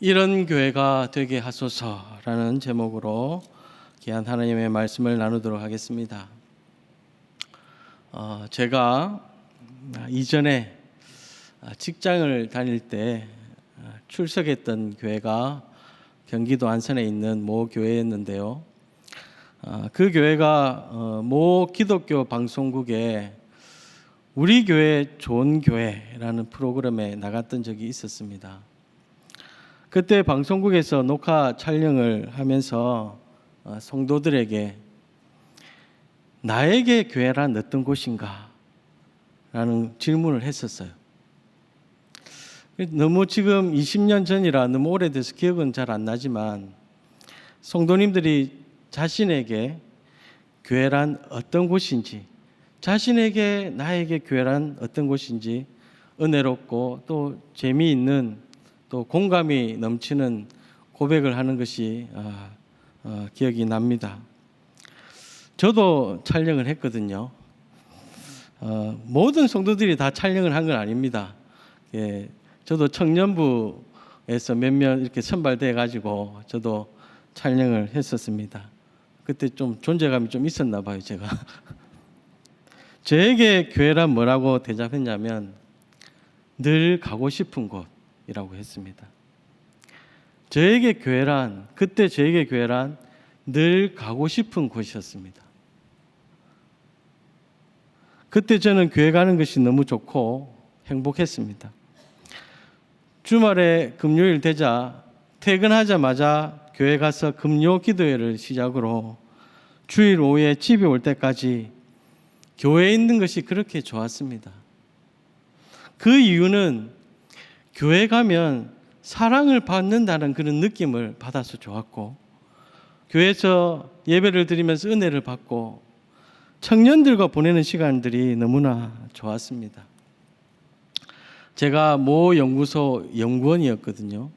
이런 교회가 되게 하소서라는 제목으로 귀한 하나님의 말씀을 나누도록 하겠습니다. 제가 이전에 직장을 다닐 때 출석했던 교회가 경기도 안산에 있는 모 교회였는데요. 그 교회가 모 기독교 방송국에 우리 교회 좋은 교회라는 프로그램에 나갔던 적이 있었습니다. 그때 방송국에서 녹화 촬영을 하면서 성도들에게 나에게 교회란 어떤 곳인가? 라는 질문을 했었어요. 너무 지금 20년 전이라 너무 오래돼서 기억은 잘 안 나지만 성도님들이 자신에게 교회란 어떤 곳인지, 자신에게 나에게 교회란 어떤 곳인지 은혜롭고 또 재미있는 또 공감이 넘치는 고백을 하는 것이 기억이 납니다. 저도 촬영을 했거든요. 모든 성도들이 다 촬영을 한 건 아닙니다. 저도 청년부에서 몇몇 이렇게 선발돼 가지고 저도 촬영을 했었습니다. 그때 좀 존재감이 좀 있었나 봐요, 제가. 저에게 교회란 뭐라고 대답했냐면 늘 가고 싶은 곳이라고 했습니다. 그때 저에게 교회란 늘 가고 싶은 곳이었습니다. 그때 저는 교회 가는 것이 너무 좋고 행복했습니다. 주말에 금요일 되자 퇴근하자마자 교회 가서 금요 기도회를 시작으로 주일 오후에 집에 올 때까지 교회에 있는 것이 그렇게 좋았습니다. 그 이유는 교회 가면 사랑을 받는다는 그런 느낌을 받아서 좋았고, 교회에서 예배를 드리면서 은혜를 받고 청년들과 보내는 시간들이 너무나 좋았습니다. 제가 모 연구소 연구원이었거든요.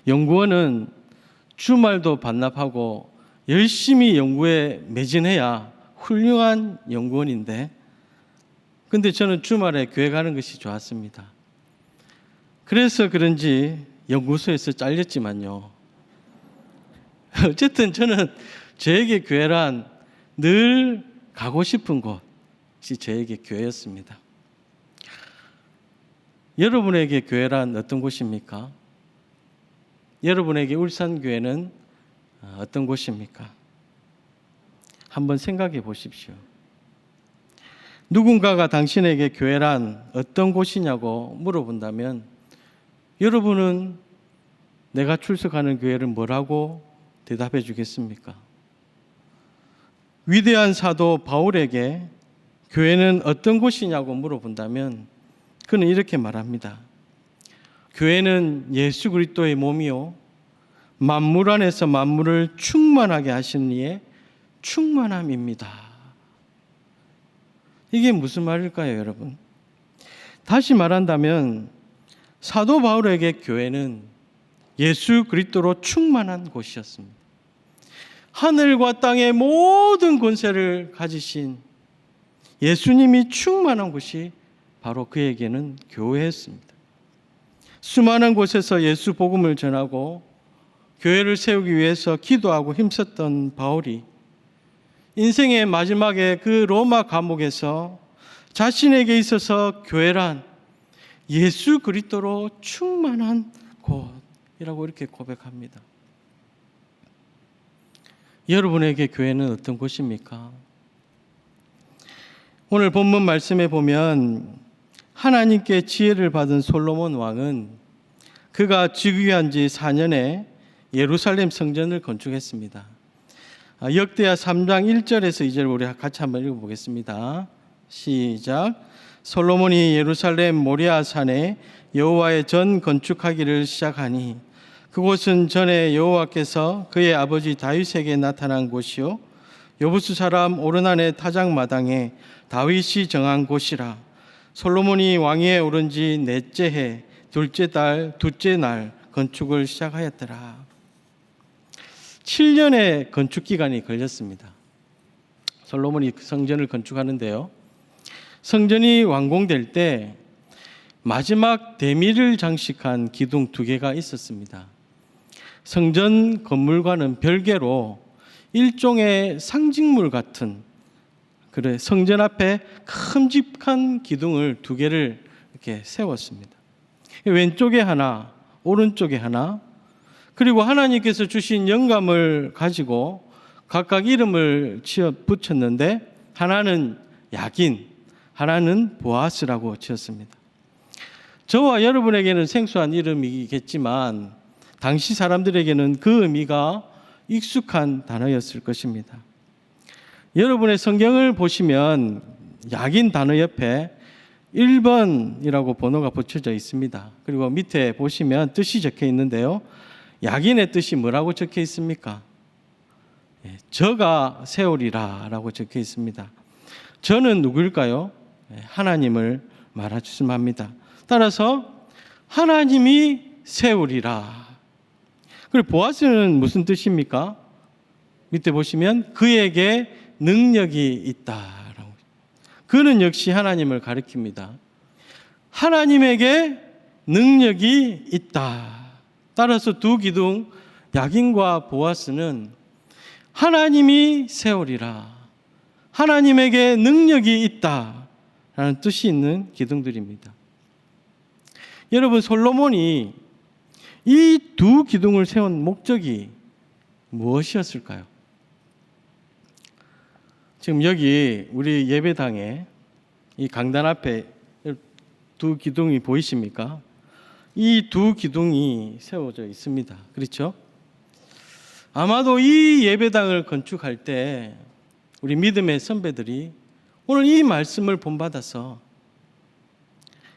연구원은 주말도 반납하고 열심히 연구에 매진해야 훌륭한 연구원인데, 근데 저는 주말에 교회 가는 것이 좋았습니다. 그래서 그런지 연구소에서 잘렸지만요. 어쨌든 저는 저에게 교회란 늘 가고 싶은 곳이 저에게 교회였습니다. 여러분에게 교회란 어떤 곳입니까? 여러분에게 울산교회는 어떤 곳입니까? 한번 생각해 보십시오. 누군가가 당신에게 교회란 어떤 곳이냐고 물어본다면 여러분은 내가 출석하는 교회를 뭐라고 대답해 주겠습니까? 위대한 사도 바울에게 교회는 어떤 곳이냐고 물어본다면 그는 이렇게 말합니다. 교회는 예수 그리스도의 몸이요 만물 안에서 만물을 충만하게 하시는 이의 충만함입니다. 이게 무슨 말일까요, 여러분? 다시 말한다면 사도 바울에게 교회는 예수 그리스도로 충만한 곳이었습니다. 하늘과 땅의 모든 권세를 가지신 예수님이 충만한 곳이 바로 그에게는 교회였습니다. 수많은 곳에서 예수 복음을 전하고 교회를 세우기 위해서 기도하고 힘썼던 바울이 인생의 마지막에 그 로마 감옥에서 자신에게 있어서 교회란 예수 그리스도로 충만한 곳이라고 이렇게 고백합니다. 여러분에게 교회는 어떤 곳입니까? 오늘 본문 말씀에 보면 하나님께 지혜를 받은 솔로몬 왕은 그가 즉위한 지 4년에 예루살렘 성전을 건축했습니다. 역대하 3장 1절에서 2절 우리 같이 한번 읽어보겠습니다. 시작. 솔로몬이 예루살렘 모리아 산에 여호와의 전 건축하기를 시작하니 그곳은 전에 여호와께서 그의 아버지 다윗에게 나타난 곳이요 여부수 사람 오르난의 타작마당에 다윗이 정한 곳이라. 솔로몬이 왕위에 오른 지 넷째 해 둘째 달 둘째 날 건축을 시작하였더라. 7년의 건축 기간이 걸렸습니다. 솔로몬이 성전을 건축하는데요. 성전이 완공될 때 마지막 대미를 장식한 기둥 2개가 있었습니다. 성전 건물과는 별개로 일종의 상징물 같은 성전 앞에 큼직한 기둥을 2개를 이렇게 세웠습니다. 왼쪽에 하나, 오른쪽에 하나, 그리고 하나님께서 주신 영감을 가지고 각각 이름을 지어 붙였는데 하나는 야긴, 하나는 보아스라고 지었습니다. 저와 여러분에게는 생소한 이름이겠지만 당시 사람들에게는 그 의미가 익숙한 단어였을 것입니다. 여러분의 성경을 보시면 야긴 단어 옆에 1번이라고 번호가 붙여져 있습니다. 그리고 밑에 보시면 뜻이 적혀 있는데요. 야긴의 뜻이 뭐라고 적혀 있습니까? 저가 세우리라 라고 적혀 있습니다. 저는 누구일까요? 하나님을 말씀합니다. 따라서 하나님이 세우리라. 그리고 보아스는 무슨 뜻입니까? 밑에 보시면 그에게 능력이 있다라고. 그는 역시 하나님을 가리킵니다. 하나님에게 능력이 있다. 따라서 2 기둥 야긴과 보아스는 하나님이 세우리라, 하나님에게 능력이 있다라는 뜻이 있는 기둥들입니다. 여러분, 솔로몬이 이 2 기둥을 세운 목적이 무엇이었을까요? 지금 여기 우리 예배당에 이 강단 앞에 2 기둥이 보이십니까? 이 2 기둥이 세워져 있습니다. 그렇죠? 아마도 이 예배당을 건축할 때 우리 믿음의 선배들이 오늘 이 말씀을 본받아서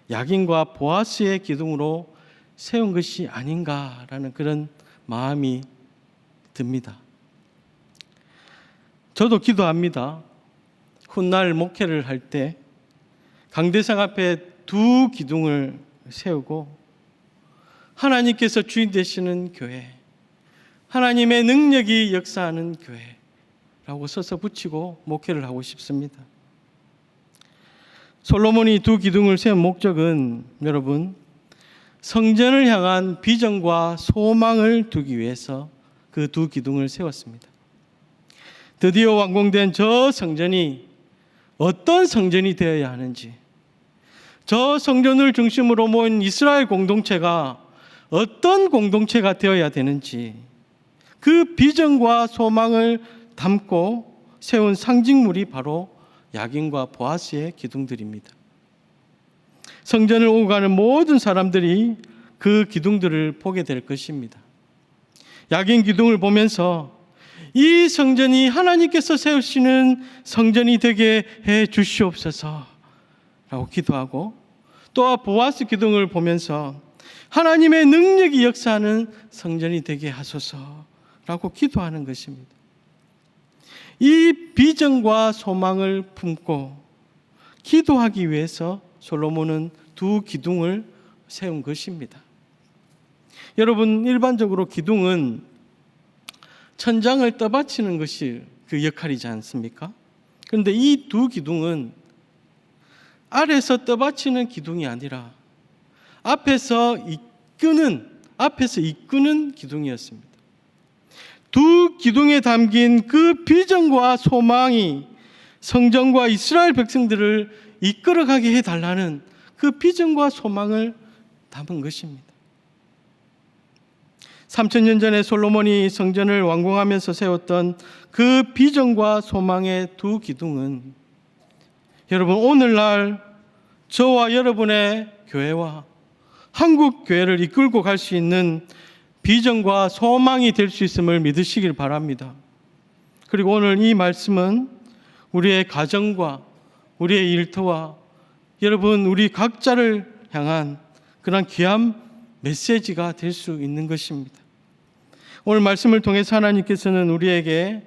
야긴과 보아스의 기둥으로 세운 것이 아닌가라는 그런 마음이 듭니다. 저도 기도합니다. 훗날 목회를 할 때 강대상 앞에 2 기둥을 세우고 하나님께서 주인 되시는 교회, 하나님의 능력이 역사하는 교회라고 써서 붙이고 목회를 하고 싶습니다. 솔로몬이 2 기둥을 세운 목적은 여러분, 성전을 향한 비전과 소망을 두기 위해서 그 2 기둥을 세웠습니다. 드디어 완공된 저 성전이 어떤 성전이 되어야 하는지, 저 성전을 중심으로 모인 이스라엘 공동체가 어떤 공동체가 되어야 되는지, 그 비전과 소망을 담고 세운 상징물이 바로 야긴과 보아스의 기둥들입니다. 성전을 오고 가는 모든 사람들이 그 기둥들을 보게 될 것입니다. 야긴 기둥을 보면서 이 성전이 하나님께서 세우시는 성전이 되게 해 주시옵소서 라고 기도하고, 또 보아스 기둥을 보면서 하나님의 능력이 역사하는 성전이 되게 하소서 라고 기도하는 것입니다. 이 비전과 소망을 품고 기도하기 위해서 솔로몬은 2 기둥을 세운 것입니다. 여러분, 일반적으로 기둥은 천장을 떠받치는 것이 그 역할이지 않습니까? 그런데 이 2 기둥은 아래에서 떠받치는 기둥이 아니라 앞에서 이끄는 기둥이었습니다. 2 기둥에 담긴 그 비전과 소망이 성전과 이스라엘 백성들을 이끌어가게 해달라는 그 비전과 소망을 담은 것입니다. 3000년 전에 솔로몬이 성전을 완공하면서 세웠던 그 비전과 소망의 2 기둥은 여러분, 오늘날 저와 여러분의 교회와 한국 교회를 이끌고 갈 수 있는 비전과 소망이 될 수 있음을 믿으시길 바랍니다. 그리고 오늘 이 말씀은 우리의 가정과 우리의 일터와 여러분, 우리 각자를 향한 그런 귀한 메시지가 될 수 있는 것입니다. 오늘 말씀을 통해서 하나님께서는 우리에게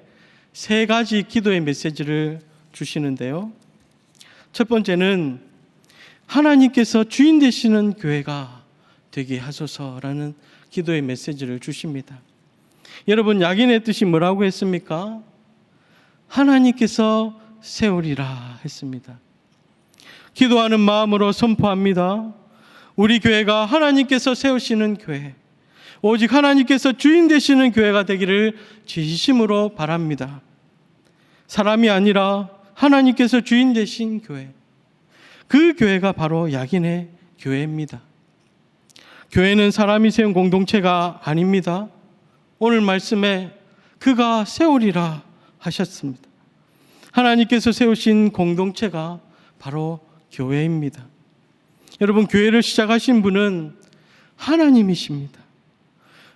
3가지 기도의 메시지를 주시는데요. 첫 번째는 하나님께서 주인 되시는 교회가 되게 하소서라는 기도의 메시지를 주십니다. 여러분, 야긴의 뜻이 뭐라고 했습니까? 하나님께서 세우리라 했습니다. 기도하는 마음으로 선포합니다. 우리 교회가 하나님께서 세우시는 교회, 오직 하나님께서 주인 되시는 교회가 되기를 진심으로 바랍니다. 사람이 아니라 하나님께서 주인 되신 교회, 그 교회가 바로 약인의 교회입니다. 교회는 사람이 세운 공동체가 아닙니다. 오늘 말씀에 그가 세우리라 하셨습니다. 하나님께서 세우신 공동체가 바로 교회입니다. 여러분, 교회를 시작하신 분은 하나님이십니다.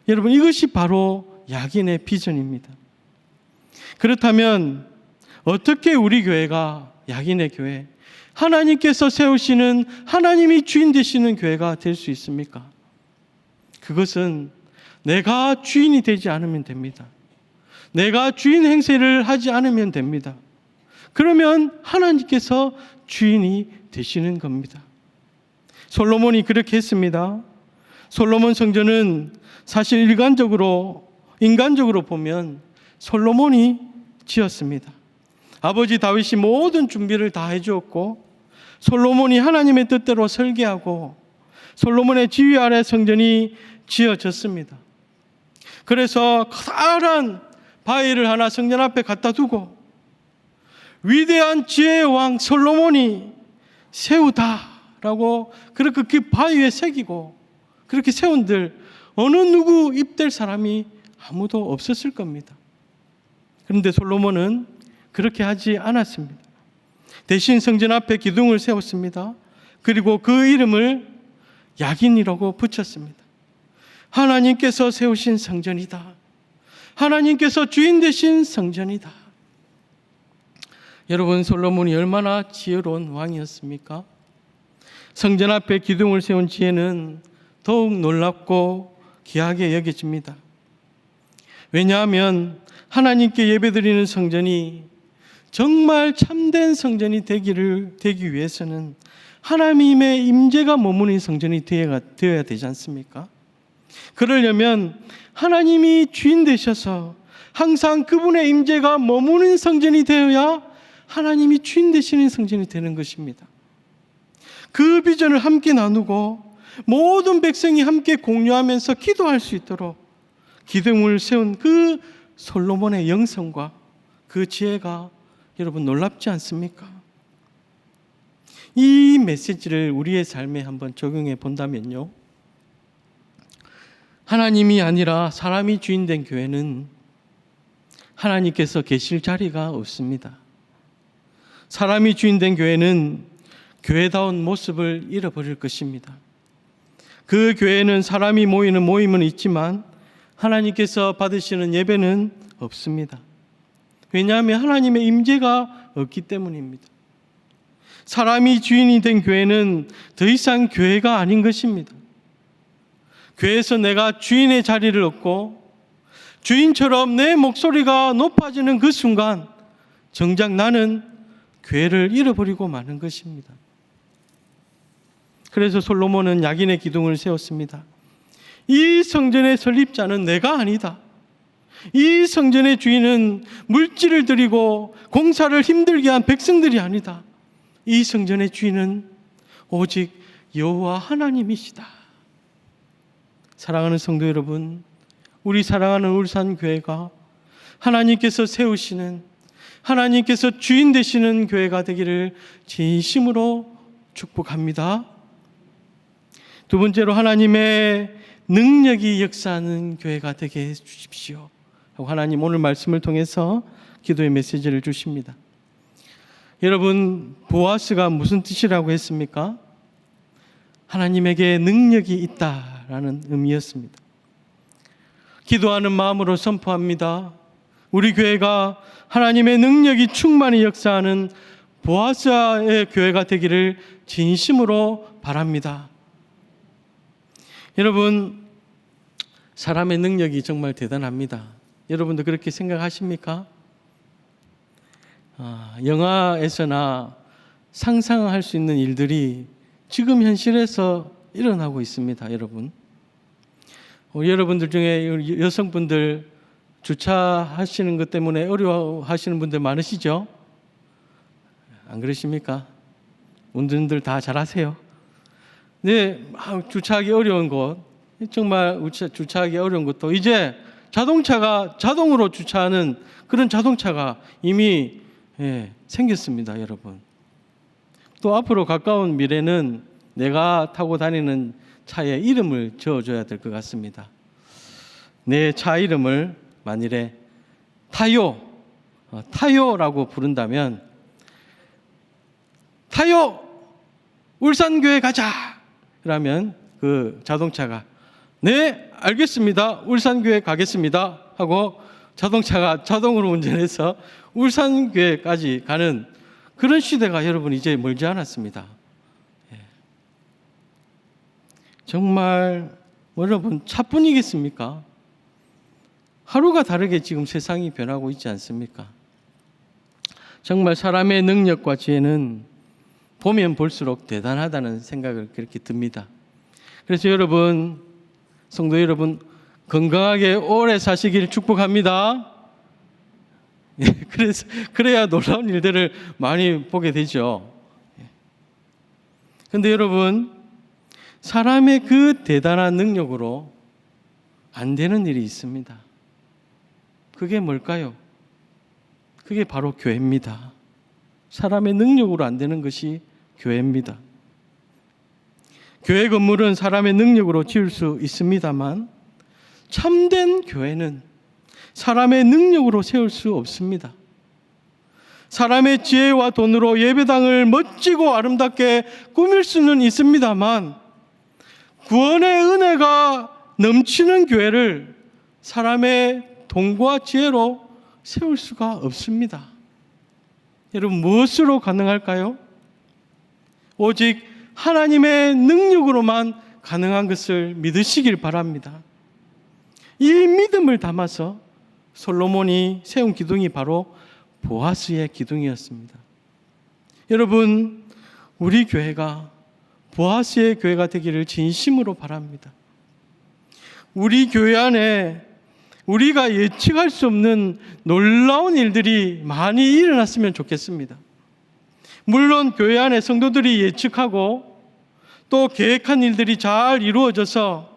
여러분, 이것이 바로 약인의 비전입니다. 그렇다면 어떻게 우리 교회가, 약인의 교회, 하나님께서 세우시는, 하나님이 주인 되시는 교회가 될 수 있습니까? 그것은 내가 주인이 되지 않으면 됩니다. 내가 주인 행세를 하지 않으면 됩니다. 그러면 하나님께서 주인이 되시는 겁니다. 솔로몬이 그렇게 했습니다. 솔로몬 성전은 사실 인간적으로 보면 솔로몬이 지었습니다. 아버지 다윗이 모든 준비를 다 해주었고, 솔로몬이 하나님의 뜻대로 설계하고 솔로몬의 지휘 아래 성전이 지어졌습니다. 그래서 커다란 바위를 하나 성전 앞에 갖다 두고 위대한 지혜의 왕 솔로몬이 세우다라고 그렇게 그 바위에 새기고 그렇게 세운들 어느 누구 입댈 사람이 아무도 없었을 겁니다. 그런데 솔로몬은 그렇게 하지 않았습니다. 대신 성전 앞에 기둥을 세웠습니다. 그리고 그 이름을 약인이라고 붙였습니다. 하나님께서 세우신 성전이다. 하나님께서 주인 되신 성전이다. 여러분, 솔로몬이 얼마나 지혜로운 왕이었습니까? 성전 앞에 기둥을 세운 지혜는 더욱 놀랍고 귀하게 여겨집니다. 왜냐하면 하나님께 예배드리는 성전이 정말 참된 성전이 되기 위해서는 하나님의 임재가 머무는 성전이 되어야 되지 않습니까? 그러려면 하나님이 주인 되셔서 항상 그분의 임재가 머무는 성전이 되어야 하나님이 주인 되시는 성전이 되는 것입니다. 그 비전을 함께 나누고 모든 백성이 함께 공유하면서 기도할 수 있도록 기둥을 세운 그 솔로몬의 영성과 그 지혜가 여러분 놀랍지 않습니까? 이 메시지를 우리의 삶에 한번 적용해 본다면요, 하나님이 아니라 사람이 주인된 교회는 하나님께서 계실 자리가 없습니다. 사람이 주인된 교회는 교회다운 모습을 잃어버릴 것입니다. 그 교회는 사람이 모이는 모임은 있지만 하나님께서 받으시는 예배는 없습니다. 왜냐하면 하나님의 임재가 없기 때문입니다. 사람이 주인이 된 교회는 더 이상 교회가 아닌 것입니다. 교회에서 내가 주인의 자리를 얻고 주인처럼 내 목소리가 높아지는 그 순간 정작 나는 교회를 잃어버리고 마는 것입니다. 그래서 솔로몬은 약인의 기둥을 세웠습니다. 이 성전의 설립자는 내가 아니다. 이 성전의 주인은 물질을 들이고 공사를 힘들게 한 백성들이 아니다. 이 성전의 주인은 오직 여호와 하나님이시다. 사랑하는 성도 여러분, 우리 사랑하는 울산교회가 하나님께서 세우시는, 하나님께서 주인 되시는 교회가 되기를 진심으로 축복합니다. 두 번째로, 하나님의 능력이 역사하는 교회가 되게 해주십시오. 하나님 오늘 말씀을 통해서 기도의 메시지를 주십니다. 여러분, 보아스가 무슨 뜻이라고 했습니까? 하나님에게 능력이 있다라는 의미였습니다. 기도하는 마음으로 선포합니다. 우리 교회가 하나님의 능력이 충만히 역사하는 보아스의 교회가 되기를 진심으로 바랍니다. 여러분, 사람의 능력이 정말 대단합니다. 여러분도 그렇게 생각하십니까? 영화에서나 상상할 수 있는 일들이 지금 현실에서 일어나고 있습니다. 여러분, 여러분들 중에 여성분들 주차하시는 것 때문에 어려워하시는 분들 많으시죠? 안 그러십니까? 운전들 다 잘하세요. 주차하기 어려운 곳, 정말 주차하기 어려운 것도 이제 자동차가 자동으로 주차하는 그런 자동차가 이미 생겼습니다, 여러분. 또 앞으로 가까운 미래는 내가 타고 다니는 차에 이름을 지어줘야 될 것 같습니다. 내 차 이름을 만일에 타요라고 부른다면, 타요 울산교회 가자! 그러면 그 자동차가 네 알겠습니다, 울산교회 가겠습니다 하고 자동차가 자동으로 운전해서 울산교회까지 가는 그런 시대가 여러분 이제 멀지 않았습니다. 정말 여러분 차뿐이겠습니까? 하루가 다르게 지금 세상이 변하고 있지 않습니까? 정말 사람의 능력과 지혜는 보면 볼수록 대단하다는 생각을 그렇게 듭니다. 그래서 여러분, 성도 여러분, 건강하게 오래 사시길 축복합니다. 그래야 놀라운 일들을 많이 보게 되죠. 그런데 여러분, 사람의 그 대단한 능력으로 안 되는 일이 있습니다. 그게 뭘까요? 그게 바로 교회입니다. 사람의 능력으로 안 되는 것이 교회입니다. 교회 건물은 사람의 능력으로 지을 수 있습니다만 참된 교회는 사람의 능력으로 세울 수 없습니다. 사람의 지혜와 돈으로 예배당을 멋지고 아름답게 꾸밀 수는 있습니다만 구원의 은혜가 넘치는 교회를 사람의 돈과 지혜로 세울 수가 없습니다. 여러분, 무엇으로 가능할까요? 오직 하나님의 능력으로만 가능한 것을 믿으시길 바랍니다. 이 믿음을 담아서 솔로몬이 세운 기둥이 바로 보아스의 기둥이었습니다. 여러분, 우리 교회가 보아스의 교회가 되기를 진심으로 바랍니다. 우리 교회 안에 우리가 예측할 수 없는 놀라운 일들이 많이 일어났으면 좋겠습니다. 물론 교회 안에 성도들이 예측하고 또 계획한 일들이 잘 이루어져서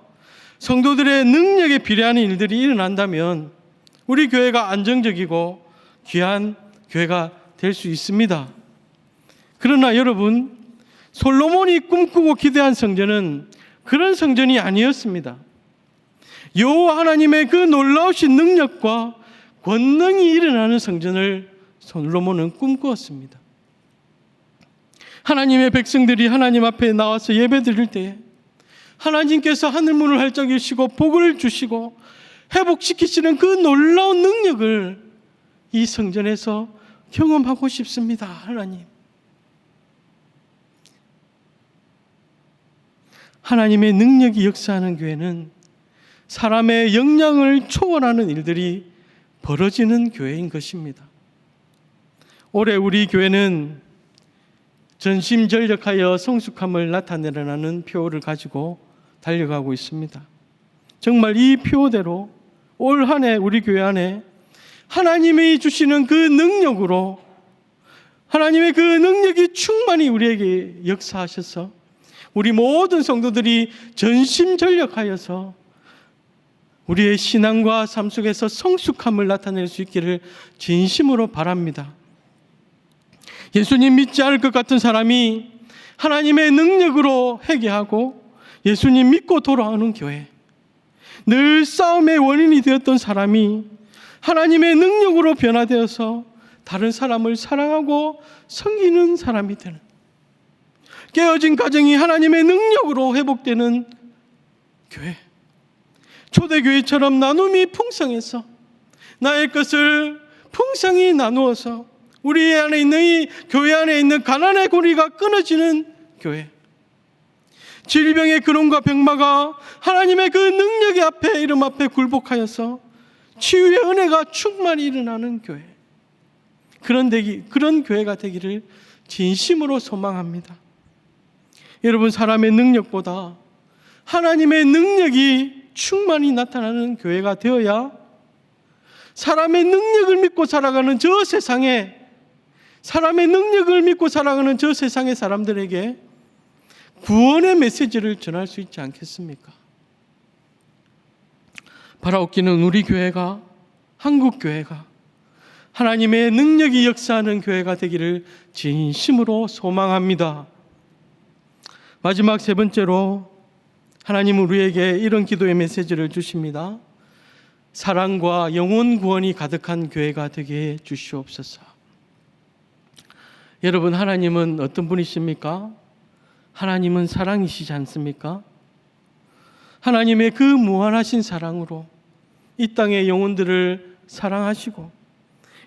성도들의 능력에 비례하는 일들이 일어난다면 우리 교회가 안정적이고 귀한 교회가 될 수 있습니다. 그러나 여러분, 솔로몬이 꿈꾸고 기대한 성전은 그런 성전이 아니었습니다. 여호와 하나님의 그 놀라우신 능력과 권능이 일어나는 성전을 솔로몬은 꿈꾸었습니다. 하나님의 백성들이 하나님 앞에 나와서 예배드릴 때에 하나님께서 하늘문을 활짝 여시고 복을 주시고 회복시키시는 그 놀라운 능력을 이 성전에서 경험하고 싶습니다. 하나님의 능력이 역사하는 교회는 사람의 역량을 초월하는 일들이 벌어지는 교회인 것입니다. 올해 우리 교회는 전심전력하여 성숙함을 나타내라는 표를 가지고 달려가고 있습니다. 정말 이 표대로 올 한 해 우리 교회 안에 하나님이 주시는 그 능력으로 하나님의 그 능력이 충만히 우리에게 역사하셔서 우리 모든 성도들이 전심전력하여서 우리의 신앙과 삶 속에서 성숙함을 나타낼 수 있기를 진심으로 바랍니다. 예수님 믿지 않을 것 같은 사람이 하나님의 능력으로 회개하고 예수님 믿고 돌아오는 교회, 늘 싸움의 원인이 되었던 사람이 하나님의 능력으로 변화되어서 다른 사람을 사랑하고 섬기는 사람이 되는, 깨어진 가정이 하나님의 능력으로 회복되는 교회, 초대교회처럼 나눔이 풍성해서 나의 것을 풍성히 나누어서 우리 안에 있는 이 교회 안에 있는 가난의 고리가 끊어지는 교회, 질병의 근원과 병마가 하나님의 그 능력의 앞에 이름 앞에 굴복하여서 치유의 은혜가 충만히 일어나는 교회, 그런 교회가 되기를 진심으로 소망합니다. 여러분, 사람의 능력보다 하나님의 능력이 충만히 나타나는 교회가 되어야 사람의 능력을 믿고 살아가는 저 세상에, 사람의 능력을 믿고 살아가는 저 세상의 사람들에게 구원의 메시지를 전할 수 있지 않겠습니까? 바라옵기는 우리 교회가, 한국 교회가 하나님의 능력이 역사하는 교회가 되기를 진심으로 소망합니다. 마지막 세 번째로 하나님은 우리에게 이런 기도의 메시지를 주십니다. 사랑과 영혼 구원이 가득한 교회가 되게 해 주시옵소서. 여러분, 하나님은 어떤 분이십니까? 하나님은 사랑이시지 않습니까? 하나님의 그 무한하신 사랑으로 이 땅의 영혼들을 사랑하시고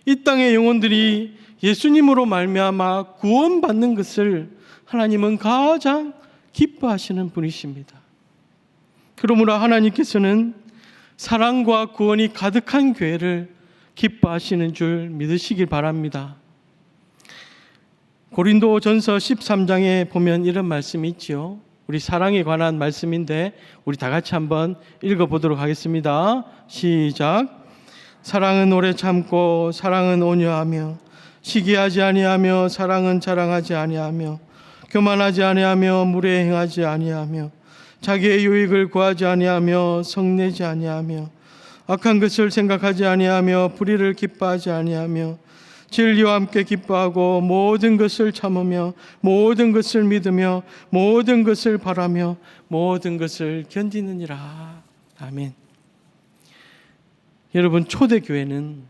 이 땅의 영혼들이 예수님으로 말미암아 구원받는 것을 하나님은 가장 기뻐하시는 분이십니다. 그러므로 하나님께서는 사랑과 구원이 가득한 교회를 기뻐하시는 줄 믿으시길 바랍니다. 고린도전서 13장에 보면 이런 말씀이 있지요. 우리 사랑에 관한 말씀인데 우리 다 같이 한번 읽어보도록 하겠습니다. 시작. 사랑은 오래 참고 사랑은 온유하며 시기하지 아니하며 사랑은 자랑하지 아니하며 교만하지 아니하며 무례 행하지 아니하며 자기의 유익을 구하지 아니하며 성내지 아니하며 악한 것을 생각하지 아니하며 불의를 기뻐하지 아니하며 진리와 함께 기뻐하고 모든 것을 참으며 모든 것을 믿으며 모든 것을 바라며 모든 것을 견디느니라. 아멘. 여러분, 초대교회는,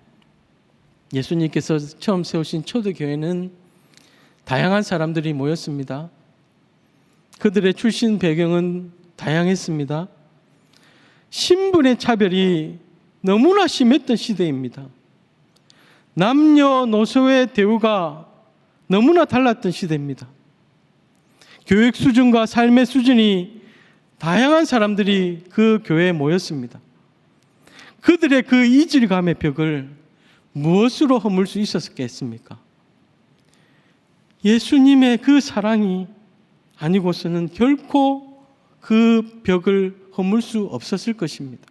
예수님께서 처음 세우신 초대교회는 다양한 사람들이 모였습니다. 그들의 출신 배경은 다양했습니다. 신분의 차별이 너무나 심했던 시대입니다. 남녀노소의 대우가 너무나 달랐던 시대입니다. 교육 수준과 삶의 수준이 다양한 사람들이 그 교회에 모였습니다. 그들의 그 이질감의 벽을 무엇으로 허물 수 있었겠습니까? 예수님의 그 사랑이 아니고서는 결코 그 벽을 허물 수 없었을 것입니다.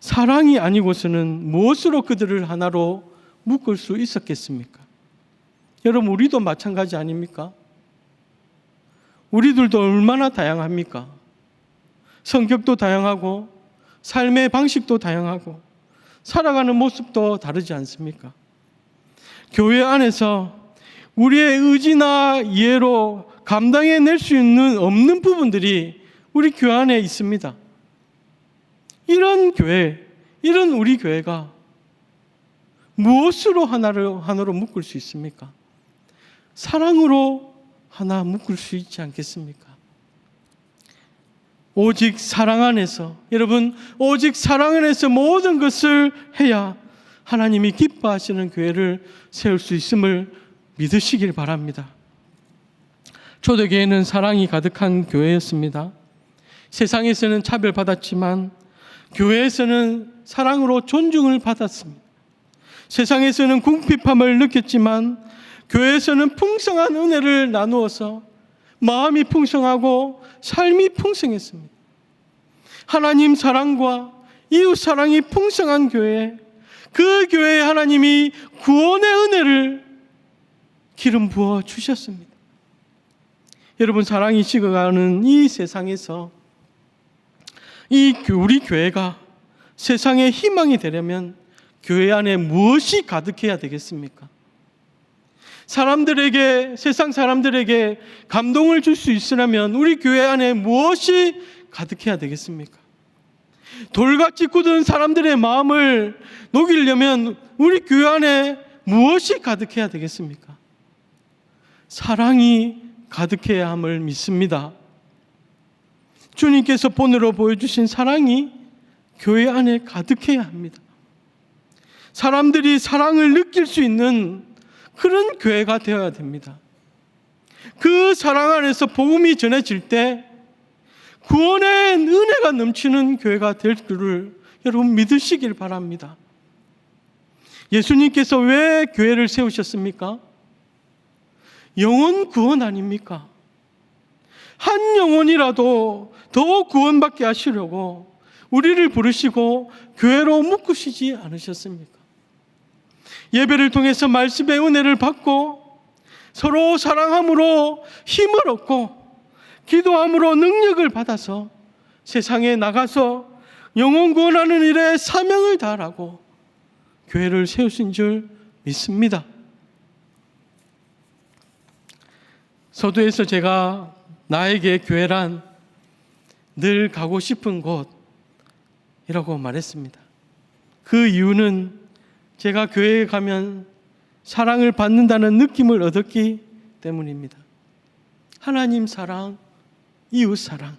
사랑이 아니고서는 무엇으로 그들을 하나로 묶을 수 있었겠습니까? 여러분, 우리도 마찬가지 아닙니까? 우리들도 얼마나 다양합니까? 성격도 다양하고 삶의 방식도 다양하고 살아가는 모습도 다르지 않습니까? 교회 안에서 우리의 의지나 이해로 감당해낼 수 있는 없는 부분들이 우리 교회 안에 있습니다. 이런 교회, 이런 우리 교회가 무엇으로 하나로 묶을 수 있습니까? 사랑으로 하나 묶을 수 있지 않겠습니까? 오직 사랑 안에서, 여러분, 오직 사랑 안에서 모든 것을 해야 하나님이 기뻐하시는 교회를 세울 수 있음을 믿으시길 바랍니다. 초대교회는 사랑이 가득한 교회였습니다. 세상에서는 차별받았지만 교회에서는 사랑으로 존중을 받았습니다. 세상에서는 궁핍함을 느꼈지만 교회에서는 풍성한 은혜를 나누어서 마음이 풍성하고 삶이 풍성했습니다. 하나님 사랑과 이웃 사랑이 풍성한 교회, 그 교회에 하나님이 구원의 은혜를 기름 부어 주셨습니다. 여러분, 사랑이 식어가는 이 세상에서 우리 교회가 세상의 희망이 되려면 교회 안에 무엇이 가득해야 되겠습니까? 세상 사람들에게 감동을 줄 수 있으려면 우리 교회 안에 무엇이 가득해야 되겠습니까? 돌같이 굳은 사람들의 마음을 녹이려면 우리 교회 안에 무엇이 가득해야 되겠습니까? 사랑이 가득해야 함을 믿습니다. 주님께서 본으로 보여주신 사랑이 교회 안에 가득해야 합니다. 사람들이 사랑을 느낄 수 있는 그런 교회가 되어야 됩니다. 그 사랑 안에서 복음이 전해질 때 구원의 은혜가 넘치는 교회가 될 줄을 여러분 믿으시길 바랍니다. 예수님께서 왜 교회를 세우셨습니까? 영혼 구원 아닙니까? 한 영혼이라도 더 구원받게 하시려고 우리를 부르시고 교회로 묶으시지 않으셨습니까? 예배를 통해서 말씀의 은혜를 받고 서로 사랑함으로 힘을 얻고 기도함으로 능력을 받아서 세상에 나가서 영혼 구원하는 일에 사명을 다하라고 교회를 세우신 줄 믿습니다. 서두에서 제가 나에게 교회란 늘 가고 싶은 곳이라고 말했습니다. 그 이유는 제가 교회에 가면 사랑을 받는다는 느낌을 얻었기 때문입니다. 하나님 사랑, 이웃 사랑.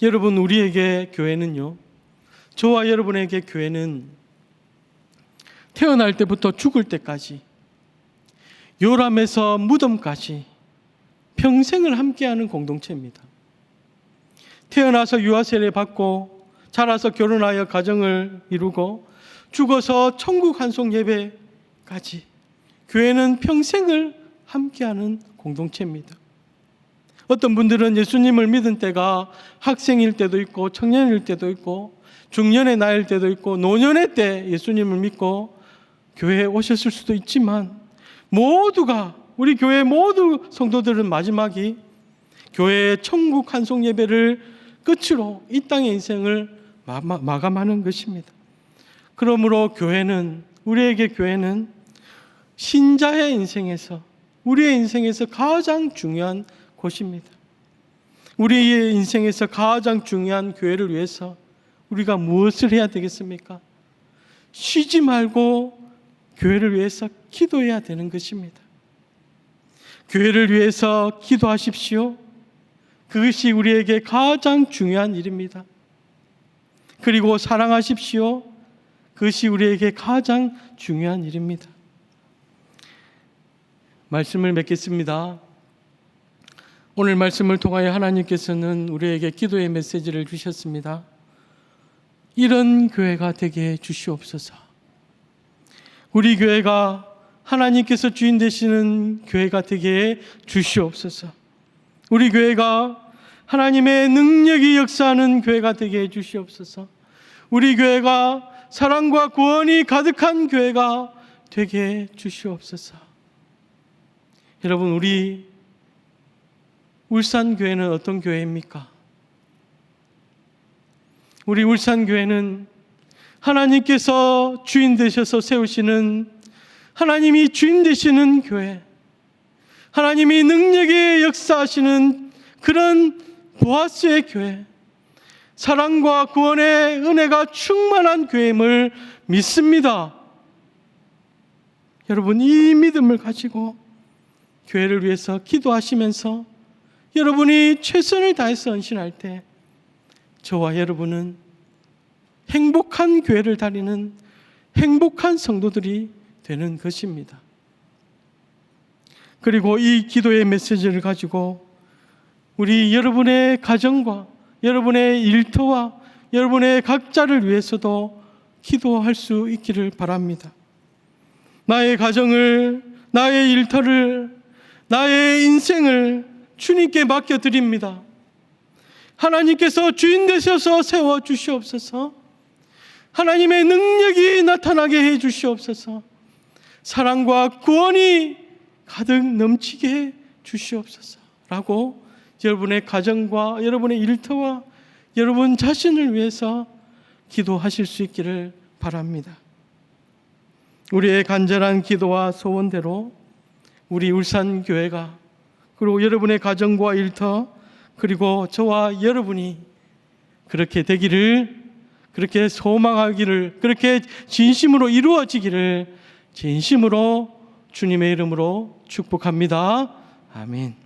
여러분, 우리에게 교회는요, 저와 여러분에게 교회는 태어날 때부터 죽을 때까지, 요람에서 무덤까지 평생을 함께하는 공동체입니다. 태어나서 유아 세례 받고 자라서 결혼하여 가정을 이루고 죽어서 천국 환송 예배까지 교회는 평생을 함께하는 공동체입니다. 어떤 분들은 예수님을 믿은 때가 학생일 때도 있고 청년일 때도 있고 중년의 나이일 때도 있고 노년의 때 예수님을 믿고 교회에 오셨을 수도 있지만, 모두가, 우리 교회 모두 성도들은 마지막이 교회의 천국 환송 예배를 끝으로 이 땅의 인생을 마감하는 것입니다. 그러므로 교회는, 우리에게 교회는 신자의 인생에서, 우리의 인생에서 가장 중요한 곳입니다. 우리의 인생에서 가장 중요한 교회를 위해서 우리가 무엇을 해야 되겠습니까? 쉬지 말고 교회를 위해서 기도해야 되는 것입니다. 교회를 위해서 기도하십시오. 그것이 우리에게 가장 중요한 일입니다. 그리고 사랑하십시오. 그것이 우리에게 가장 중요한 일입니다. 말씀을 맺겠습니다. 오늘 말씀을 통하여 하나님께서는 우리에게 기도의 메시지를 주셨습니다. 이런 교회가 되게 해 주시옵소서. 우리 교회가 하나님께서 주인 되시는 교회가 되게 해 주시옵소서. 우리 교회가 하나님의 능력이 역사하는 교회가 되게 해 주시옵소서. 우리 교회가 사랑과 구원이 가득한 교회가 되게 해 주시옵소서. 여러분, 우리 울산교회는 어떤 교회입니까? 우리 울산교회는 하나님께서 주인 되셔서 세우시는, 하나님이 주인 되시는 교회, 하나님이 능력에 역사하시는 그런 보아스의 교회, 사랑과 구원의 은혜가 충만한 교회임을 믿습니다. 여러분, 이 믿음을 가지고 교회를 위해서 기도하시면서 여러분이 최선을 다해서 헌신할 때 저와 여러분은 행복한 교회를 다니는 행복한 성도들이 되는 것입니다. 그리고 이 기도의 메시지를 가지고 우리 여러분의 가정과 여러분의 일터와 여러분의 각자를 위해서도 기도할 수 있기를 바랍니다. 나의 가정을, 나의 일터를, 나의 인생을 주님께 맡겨드립니다. 하나님께서 주인 되셔서 세워주시옵소서. 하나님의 능력이 나타나게 해 주시옵소서. 사랑과 구원이 가득 넘치게 해 주시옵소서 라고 여러분의 가정과 여러분의 일터와 여러분 자신을 위해서 기도하실 수 있기를 바랍니다. 우리의 간절한 기도와 소원대로 우리 울산교회가, 그리고 여러분의 가정과 일터, 그리고 저와 여러분이 그렇게 되기를, 그렇게 소망하기를, 그렇게 진심으로 이루어지기를 진심으로 주님의 이름으로 축복합니다. 아멘.